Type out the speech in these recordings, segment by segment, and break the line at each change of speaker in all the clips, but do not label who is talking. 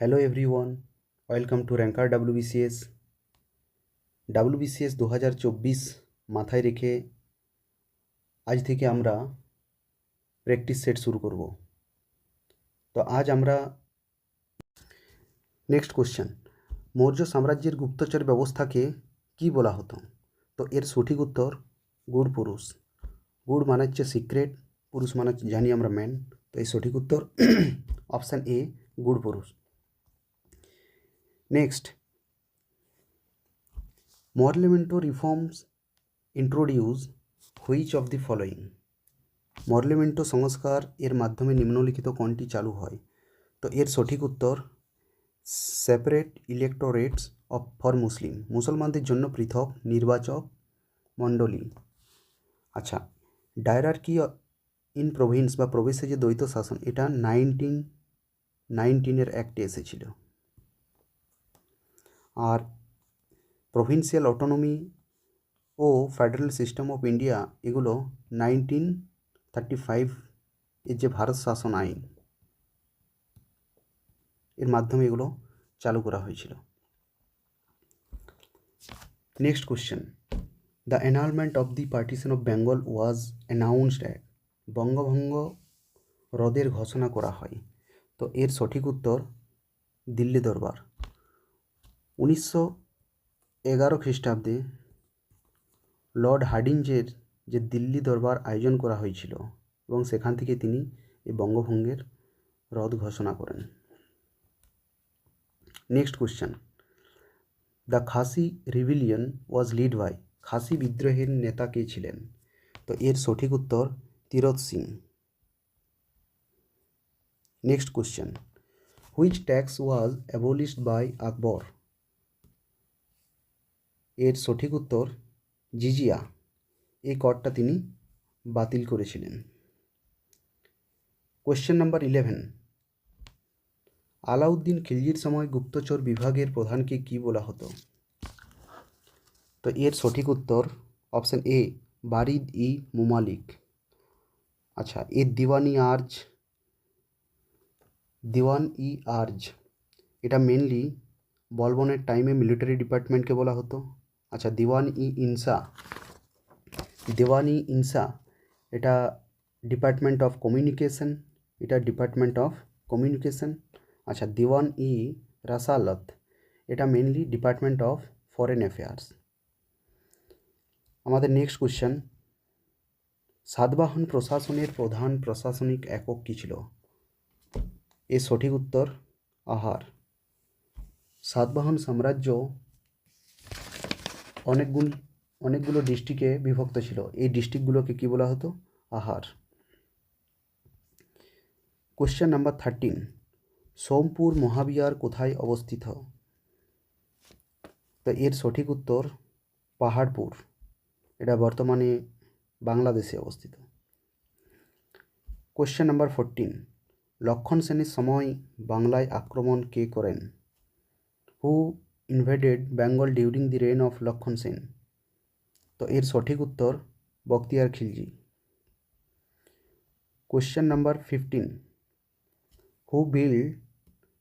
Hello everyone, welcome to ranker WBCS. WBCS 2024 মাথায় রেখে আজ থেকে আমরা প্র্যাকটিস সেট শুরু করব। তো আজ আমরা নেক্সট কোশ্চেন, মৌর্য সাম্রাজ্যের গুপ্তচর ব্যবস্থাকে কি বলা হতো? তো এর সঠিক উত্তর গুড় পুরুষ। গুড় মানে হচ্ছে সিক্রেট, পুরুষ মানে জানি আমরা ম্যান। তো এই সঠিক উত্তর অপশান এ, গুড় পুরুষ। Next, Morley Minto reforms introduce which of the following? Morley Minto সংস্কার এর মাধ্যমে নিম্নলিখিত কোনটি চালু হয়? তো এর সঠিক উত্তর সেপারেট ইলেক্টোরেটস ফর মুসলিম, মুসলমানদের জন্য পৃথক নির্বাচক মণ্ডলী। আচ্ছা, ডায়ারার্কি ইন প্রভিন্স বা প্রবেশে যে দ্বৈত শাসন, এটা 1919 অ্যাক্টে এসেছিল। আর প্রভিন্সিয়াল অটোনমি ও ফেডারেল সিস্টেম অফ ইন্ডিয়া, এগুলো 1935 এর যে ভারত শাসন আইন, এর মাধ্যমে এগুলো চালু করা হয়েছিল। Next question, the annulment of the partition of Bengal was announced at? বঙ্গভঙ্গ রদের ঘোষণা করা হয়। তো এর সঠিক উত্তর দিল্লি দরবার। 1911 খ্রিস্টাব্দে লর্ড হার্ডিঞ্জের যে দিল্লি দরবার আয়োজন করা হয়েছিল এবং সেখান থেকে তিনি এই বঙ্গভঙ্গের রদ ঘোষণা করেন। Next question, the Khasi rebellion was led by? খাসি বিদ্রোহের নেতা কে ছিলেন? তো এর সঠিক উত্তর Tirath Singh. Next question, which tax was abolished by Akbar? এর সঠিক উত্তর জিজিয়া। এই করটা তিনি বাতিল করেছিলেন। কোশ্চেন নাম্বার 11, আলাউদ্দিন খিলজির সময় গুপ্তচর বিভাগের প্রধানকে কি বলা হতো? তো এর সঠিক উত্তর অপশান এ, বারিদ ই মুমালিক। আচ্ছা, এর দিওয়ান ই আর্জ, এটা মেনলি বলবনের টাইমে মিলিটারি ডিপার্টমেন্টকে বলা হতো। আচ্ছা, দিওয়ান ই ইনসা, এটা ডিপার্টমেন্ট অফ কমিউনিকেশন। আচ্ছা, দিওয়ান ই রাসালত, এটা mainly department of foreign affairs. আমাদের নেক্সট কোশ্চেন, সাতবাহন প্রশাসনের প্রধান প্রশাসনিক একক কী ছিল? এর সঠিক উত্তর আহার। সাতবাহন সাম্রাজ্য অনেকগুলো ডিস্ট্রিক্টে বিভক্ত ছিল। এই ডিস্ট্রিক্টগুলোকে কী বলা হতো? আহার। কোশ্চেন নাম্বার 13, সোমপুর মহাবিহার কোথায় অবস্থিত? তো এর সঠিক উত্তর পাহাড়পুর, এটা বর্তমানে বাংলাদেশে অবস্থিত। কোশ্চেন নাম্বার 14, লক্ষণ সেনের সময় বাংলায় আক্রমণ কে করেন? Who invaded Bengal during the reign of Lakshman Sen? তো এর সঠিক উত্তর Bakhtiyar Khilji. Question number 15, who build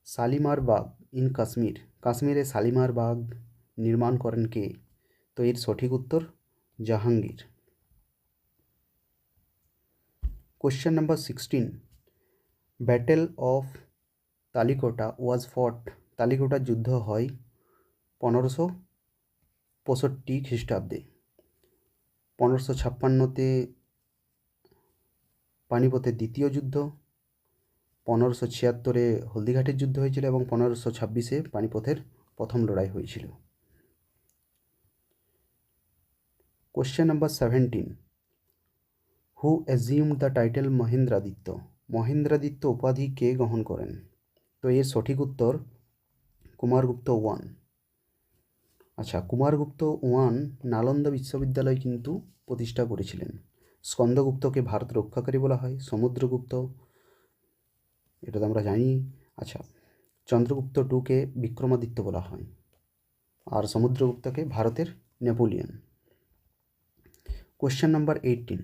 Shalimar Bagh in Kashmir? কাশ্মীরে শালিমার বাগ নির্মাণ করেন কে? তো এর সঠিক উত্তর Jahangir. Question number 16, battle of Talikota was fought? Talikota যুদ্ধ হয় 1565 খ্রিস্টাব্দে। 1556-তে পানিপথের দ্বিতীয় যুদ্ধ, 1576-এ হলদিঘাটের যুদ্ধ হয়েছিল এবং 1526-এ পানিপথের প্রথম লড়াই হয়েছিল। Question number 17, who assumed the title Mahendraditya? Mahendraditya উপাধি কে গ্রহণ করেন? তো এর সঠিক উত্তর কুমারগুপ্ত ওয়ান। আচ্ছা, কুমারগুপ্ত ওয়ান নালন্দা বিশ্ববিদ্যালয় কিন্তু প্রতিষ্ঠা করেছিলেন। স্কন্দগুপ্তকে ভারত রক্ষাকারী বলা হয়, সমুদ্রগুপ্ত, এটা তো আমরা জানি। আচ্ছা, চন্দ্রগুপ্ত টুকে বিক্রমাদিত্য বলা হয়, আর সমুদ্রগুপ্তকে ভারতের Napoleon. Question number 18,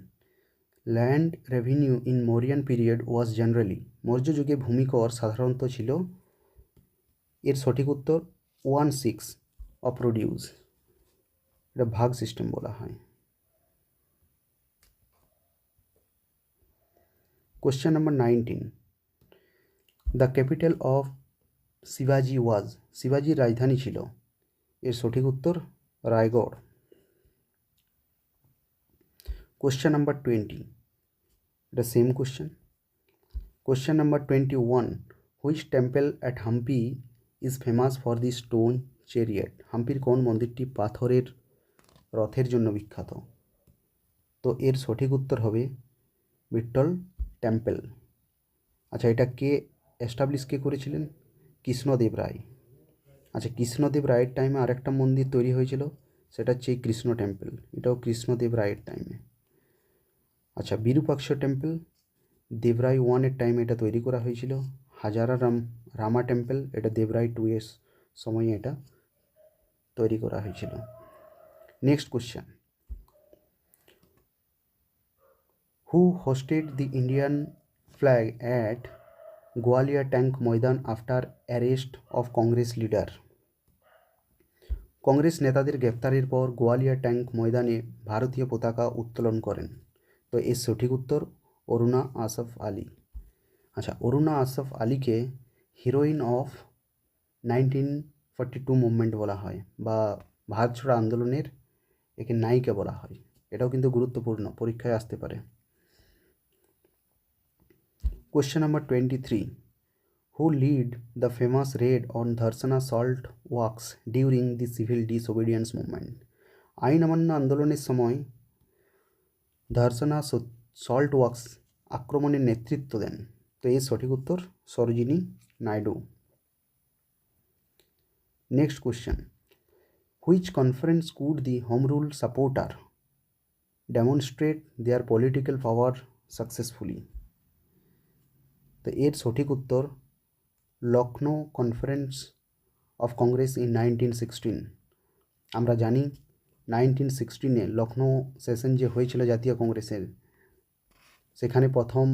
land revenue in Mauryan period was generally? Maurya যুগে ভূমিকর সাধারণত ছিল এর সঠিক উত্তর 1/6 অফ প্রডিউস, এটা ভাগ সিস্টেম বলা হয়। Question number 19, the capital of শিবাজি ওয়াজ, শিবাজির রাজধানী ছিল। এর সঠিক উত্তর রায়গড়। কোশ্চেন নাম্বার 20, এটা same question. Question number 21, which temple at Hampi is famous for the stone chariot, হাম্পির কোন মন্দিরটি পাথরের রথের জন্য বিখ্যাত? তো এর সঠিক উত্তর হবে বিট্টল টেম্পল। আচ্ছা, এটা কে এস্টাবলিশ করেছিলেন? কৃষ্ণদেব রায়। আচ্ছা, কৃষ্ণদেব রায়ের টাইমে আরেকটা মন্দির তৈরি হয়েছিল, সেটা হচ্ছে কৃষ্ণ টেম্পল, এটাও কৃষ্ণদেব রায়ের টাইমে। আচ্ছা, বিরূপাক্ষ টেম্পল দেবরায় 1-এর টাইমে এটা তৈরি করা হয়েছিল। হাজারা রামা টেম্পল, এটা দেবরায় 2-এর সময়ে এটা তৈরি করা হয়েছিল। Next question, who hosted the Indian flag at Gwalior tank Maidan after arrest of Congress leader, Congress নেতাদের গ্রেপ্তারের পর গোয়ালিয়র ট্যাঙ্ক ময়দানে ভারতীয় পতাকা উত্তোলন করেন? তো এর সঠিক উত্তর অরুণা আসফ আলী। আচ্ছা, অরুণা আসফ আলীকে হিরোইন অফ 1942 মুভমেন্ট বলা হয়, বা ভারত ছাড়ো আন্দোলনের একে নায়িকা বলা হয়। এটাও কিন্তু গুরুত্বপূর্ণ, পরীক্ষায় আসতে পারে। Question number 23, who led the famous raid on Dharasana salt works during the civil disobedience movement, আইন অমান্য আন্দোলনের সময় ধর্ষণা সল্ট ওয়ার্কস আক্রমণের নেতৃত্ব দেন? তো এর সঠিক উত্তর Sarojini Naidu. Next question, which conference could the home rule supporter demonstrate their political power successfully? তো এর সঠিক উত্তর Lucknow conference of Congress in 1916। আমরা জানি 1916-এ লখনৌ সেশন যে হয়েছিল জাতীয় কংগ্রেসের, সেখানে প্রথম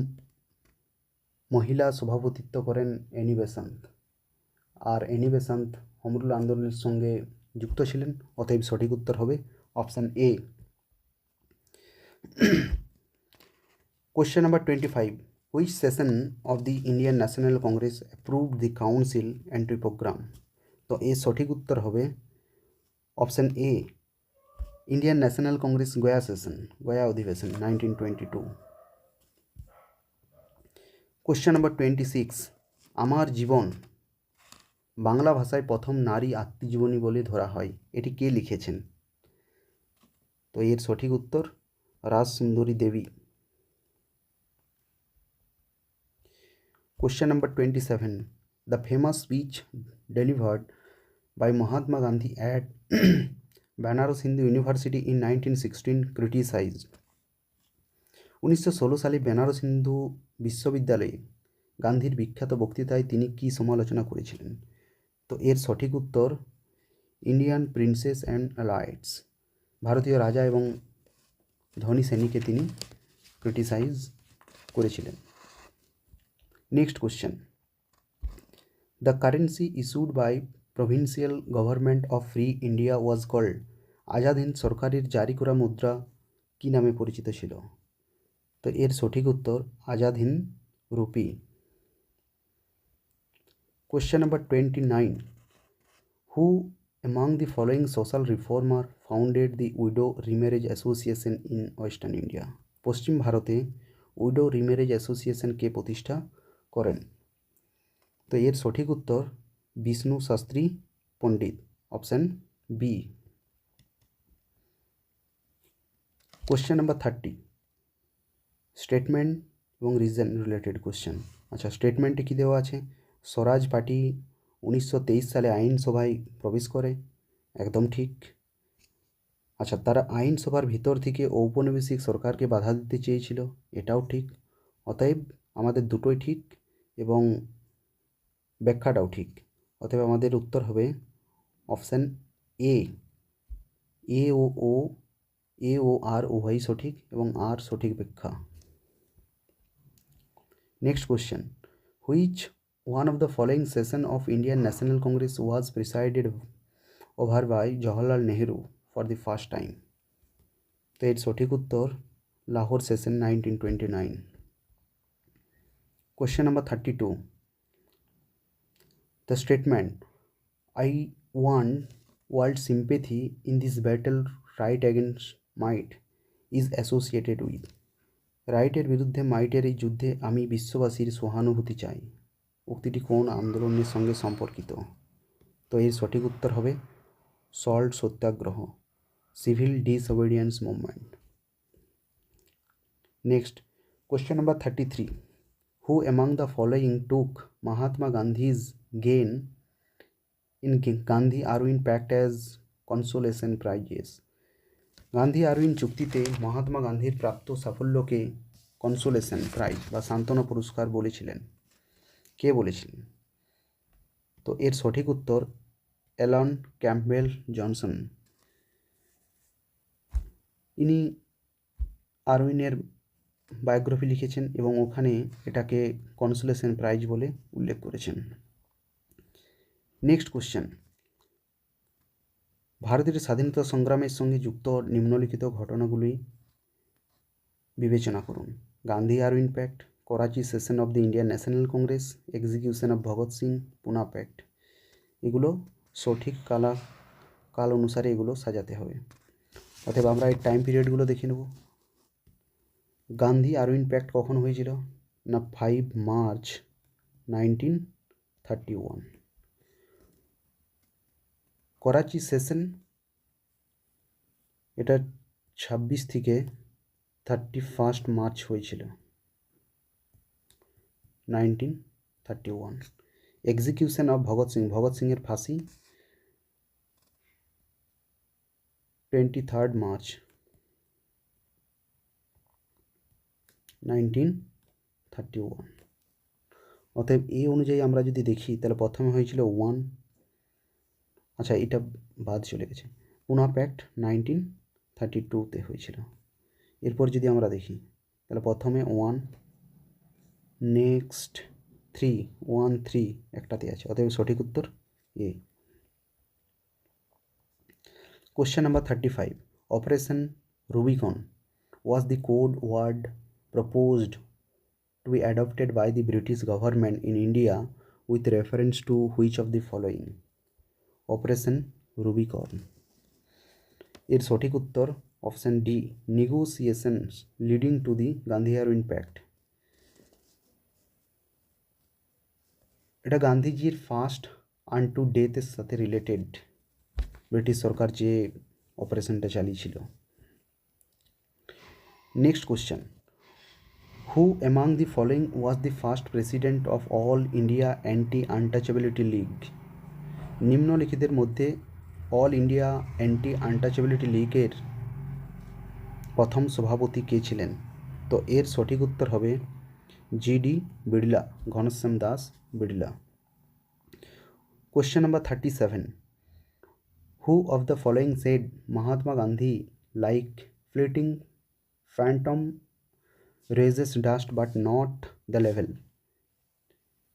মহিলা সভাপতিত্ব করেন অ্যানি বেসান্ত, আর অ্যানি বেসান্ত হোম রুল আন্দোলনের সঙ্গে যুক্ত ছিলেন। অতএব সঠিক উত্তর হবে option A. Question number 25, which session of the Indian national Congress approved the council entry programme? তো এর সঠিক উত্তর হবে option A, Indian national Congress Gaya session, Gaya অধিবেশন 1922। কোশ্চেন নাম্বার 26, আমার জীবন বাংলা ভাষায় প্রথম নারী আত্মজীবনী বলে ধরা হয়, এটি কে লিখেছেন? তো এর সঠিক উত্তর রাজসুন্দরী দেবী। Question number 27, the famous speech delivered by Mahatma Gandhi at Banaras Hindu University in 1916 criticized, 1916 সালে বেনারস হিন্দু বিশ্ববিদ্যালয়ে গান্ধীর বিখ্যাত বক্তৃতায় তিনি কী সমালোচনা করেছিলেন? তো এর সঠিক উত্তর ইন্ডিয়ান প্রিন্সেস অ্যান্ড অ্যালাইডস, ভারতীয় রাজা এবং ধনী শ্রেণীকে তিনি ক্রিটিসাইজ করেছিলেন। Next question, the currency issued by provincial government of free India was called, Azad Hind সরকারের জারি করা মুদ্রা কী নামে পরিচিত ছিল? তো এর সঠিক উত্তর Azad Hind rupee. Question number 29, who among the following social reformer founded the widow remarriage association in western India? পশ্চিম ভারতে উইডো রিম্যারেজ অ্যাসোসিয়েশন কে প্রতিষ্ঠা করেন? তো এর সঠিক উত্তর Vishnu Shastri Pandit, option B. Question number 30, statement এবং রিজন রিলেটেড কোশ্চেন। আচ্ছা, স্টেটমেন্টে কী দেওয়া আছে? স্বরাজ পার্টি 1923 সালে আইনসভায় প্রবেশ করে, একদম ঠিক। আচ্ছা, তারা আইনসভার ভিতর থেকে ঔপনিবেশিক সরকারকে বাধা দিতে চেয়েছিল, এটাও ঠিক। অতএব আমাদের দুটোই ঠিক এবং ব্যাখ্যাটাও ঠিক। অতএব আমাদের উত্তর হবে অপশান এ, এ ও আর উভয়ই সঠিক এবং আর সঠিক ব্যাখ্যা। Next question, which one of the following session of Indian National Congress was presided over by Jawaharlal Nehru for the first time? তো এর সঠিক উত্তর Lahore session 1929. Question number 32. The statement, "I want world sympathy in this battle right against might" is associated with. রাইটের বিরুদ্ধে মাইটের এই যুদ্ধে আমি বিশ্ববাসীর সহানুভূতি চাই উক্তিটি কোন আন্দোলনের সঙ্গে সম্পর্কিত? তো এর সঠিক উত্তর হবে salt satyagraha, civil disobedience movement. Next, question number 33. Who among the following took Mahatma Gandhi's gain in Gandhi Arvind Pact as consolation prizes? Gandhi Irwin চুক্তিতে মহাত্মা গান্ধীর প্রাপ্ত সাফল্যকে কনসোলেশন প্রাইজ বা সান্ত্বনা পুরস্কার বলেছিলেন। কে বলেছিলেন? তো এর সঠিক উত্তর অ্যালান ক্যাম্পবেল জনসন। ইনি আরউইনের বায়োগ্রাফি লিখেছেন এবং ওখানে এটাকে কনসোলেশন প্রাইজ বলে উল্লেখ করেছেন। নেক্সট কোশ্চেন, ভারতের স্বাধীনতা সংগ্রামের সঙ্গে যুক্ত নিম্নলিখিত ঘটনাগুলি বিবেচনা করুন। Gandhi Irwin pact, Karachi session of the Indian national Congress, execution of Bhagat Singh, Poona pact. এগুলো সঠিক কাল অনুসারে এগুলো সাজাতে হবে। অতএব আমরা এই টাইম পিরিয়ডগুলো দেখে নেব। গান্ধী আরউইন প্যাক্ট কখন হয়েছিল? না 5 মার্চ 1931। করাচি সেশন এটা 26 থেকে 31 মার্চ হয়েছিল 1931। এক্সিকিউশন অফ ভগৎ সিংয়ের ফাঁসি 23 মার্চ 1931। অতএব এই অনুযায়ী আমরা যদি দেখি তাহলে প্রথমে হয়েছিল 1, আচ্ছা এটা বাদ চলে গেছে, পুনা প্যাক্ট 1932তে হয়েছিল। এরপর যদি আমরা দেখি তাহলে প্রথমে 1, নেক্সট 3, 1, 3 একটাতে আছে, অতএব সঠিক উত্তর এ। Question number 35. Operation Rubicon was the code word proposed to be adopted by the British government in India with reference to which of the following? Operation Rubicon এর সঠিক উত্তর option D, negotiations leading to the Gandhi Irwin pact. এটা গান্ধীজির first আনটু ডেথের সাথে related British সরকার যে অপারেশনটা চালিয়েছিল। Next question, who among the following was the first president of all India anti untouchability league? নিম্নলিখিতের মধ্যে অল ইন্ডিয়া অ্যান্টি আনটাচেবিলিটি লীগের প্রথম সভাপতি কে ছিলেন? তো এর সঠিক উত্তর হবে G D Birla, Ghanshyam Das Birla. Question number 37. Who of the following said Mahatma Gandhi like fleeting phantom raises dust but not the level?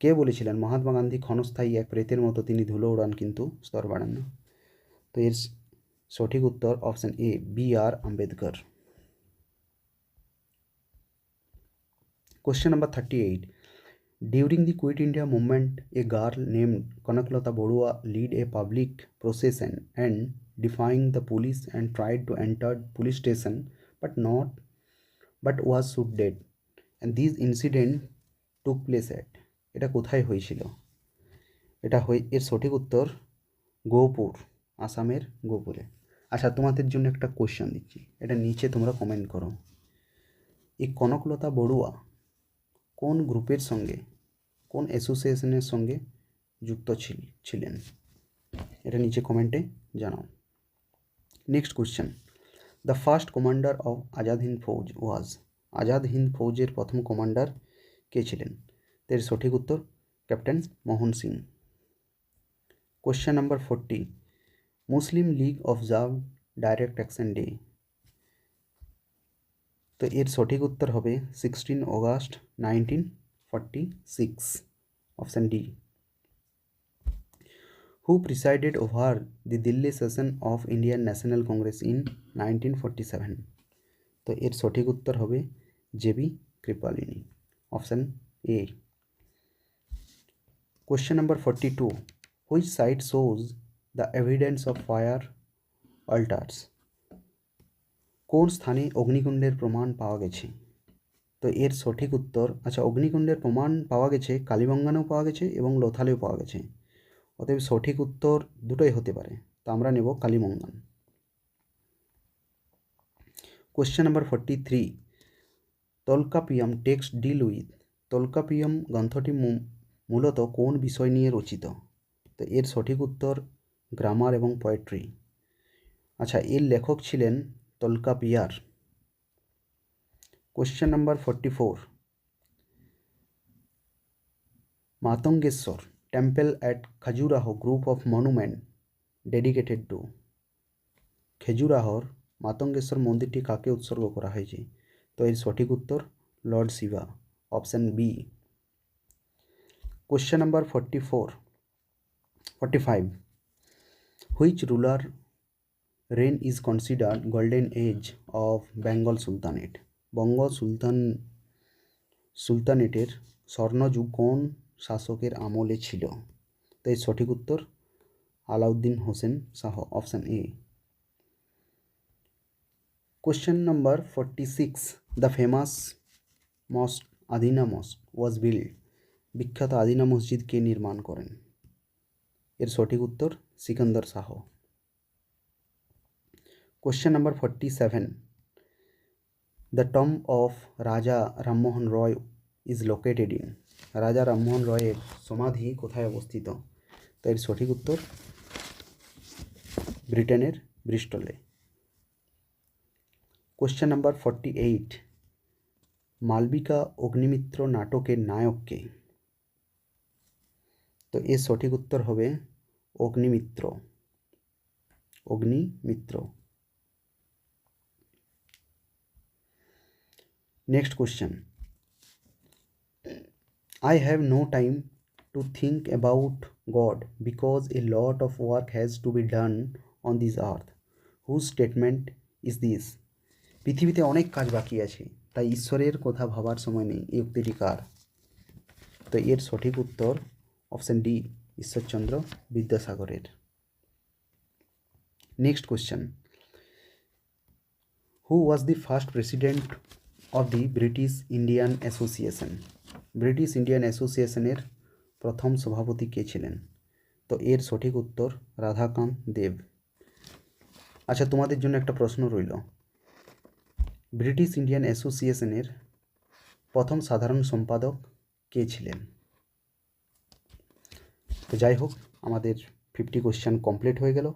কে বলেছিলেন মহাত্মা গান্ধী ক্ষণস্থায়ী এক প্রেতের মতো, তিনি ধুলো উড়ান কিন্তু স্তর বাড়ান না? তো এর সঠিক উত্তর option A, B.R.. Ambedkar. Question number 38. During the Quit India movement, a girl named Kanaklata Borua led a public procession and defying the police and tried to enter police station but was shot dead. And this incident took place at, এটা কোথায় হয়েছিল? এর সঠিক উত্তর গোপুর, আসামের গোপুরে। আচ্ছা, তোমাদের জন্য একটা কোশ্চেন দিচ্ছি, এটা নিচে তোমরা কমেন্ট করো। এই কনকলতা বড়ুয়া কোন গ্রুপের সঙ্গে, কোন অ্যাসোসিয়েশনের সঙ্গে যুক্ত ছিলেন? এটা নিচে কমেন্টে জানাও। Next question, the first commander of Azad Hind Fauj was? Azad Hind ফৌজের প্রথম কমান্ডার কে ছিলেন? এর সঠিক উত্তর captain Mohan Singh. Question number 40. Muslim League observe direct action day? তো এর সঠিক উত্তর হবে 16 August 1946। Option D. Who presided over the Delhi session of Indian national Congress in 1947? তো এর সঠিক উত্তর হবে JB Kripalani, option A. Question number 42, which site shows the evidence of fire altars? কোন স্থানে অগ্নিকুণ্ডের প্রমাণ পাওয়া গেছে? তো এর সঠিক উত্তর, আচ্ছা, অগ্নিকুণ্ডের প্রমাণ পাওয়া গেছে কালীবঙ্গানেও পাওয়া গেছে এবং লোথালেও পাওয়া গেছে, অতএব সঠিক উত্তর দুটোই হতে পারে, তো আমরা নেব Kalibangan. Question number 43, Tolkappiyam text deal with? Tolkappiyam গ্রন্থটি মূলত কোন বিষয় নিয়ে রচিত? তো এর সঠিক উত্তর গ্রামার এবং পোয়েট্রি। আচ্ছা, এর লেখক ছিলেন Tolkappiyar. Question number 44, Matangeshwar temple at Khajuraho group of monument dedicated to? খেজুরাহোর মাতঙ্গেশ্বর মন্দিরটি কাকে উৎসর্গ করা হয়েছে? তো এর সঠিক উত্তর lord Shiva, option B. Question number 45, which ruler reign is considered golden age of Bengal Sultanate? Banga সুলতানেটের স্বর্ণযুগ কোন শাসকের আমলে ছিল? তো এর সঠিক উত্তর Alauddin Hussain Shah, option A. Question number 46, the famous mosque Adina mosque was build? বিখ্যাত আদিনা মসজিদ কে নির্মাণ করেন? এর সঠিক উত্তর Sikandar Shah. Question number 47, the tomb of রাজা রামমোহন রয় ইজ লোকেটেড ইন? রাজা রামমোহন রয়ের সমাধি কোথায় অবস্থিত? তো এর সঠিক উত্তর ব্রিটেনের ব্রিস্টলে। কোশ্চেন নাম্বার 48, মালবিকা অগ্নিমিত্র নাটকের নায়ক কে? তো এর সঠিক উত্তর হবে Agnimitra. Next question, I have no time to think about God because a lot of work has to be done on this earth. Whose statement is this? পৃথিবীতে অনেক কাজ বাকি আছে, তাই ঈশ্বরের কথা ভাবার সময় নেই, এই উক্তিটি কার? তো এর সঠিক উত্তর অপশান ডি, ঈশ্বরচন্দ্র বিদ্যাসাগরের। Next question, who was the first president of the British Indian association? British Indian অ্যাসোসিয়েশনের প্রথম সভাপতি কে ছিলেন? তো এর সঠিক উত্তর রাধাকান্ত দেব। আচ্ছা, তোমাদের জন্য একটা প্রশ্ন রইল, ব্রিটিশ ইন্ডিয়ান অ্যাসোসিয়েশনের প্রথম সাধারণ সম্পাদক কে ছিলেন? তো যাই হোক, আমাদের 50 কোশ্চেন কমপ্লিট হয়ে গেল।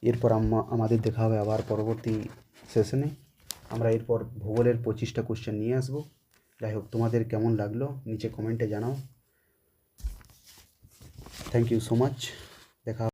এরপর আমাদের দেখা হবে আবার পরবর্তী সেশনে। আমরা এরপর ভূগোলের 25টা কোশ্চেন নিয়ে আসবো। যাই হোক, তোমাদের কেমন লাগলো নিচে কমেন্টে জানাও। Thank you so much. দেখা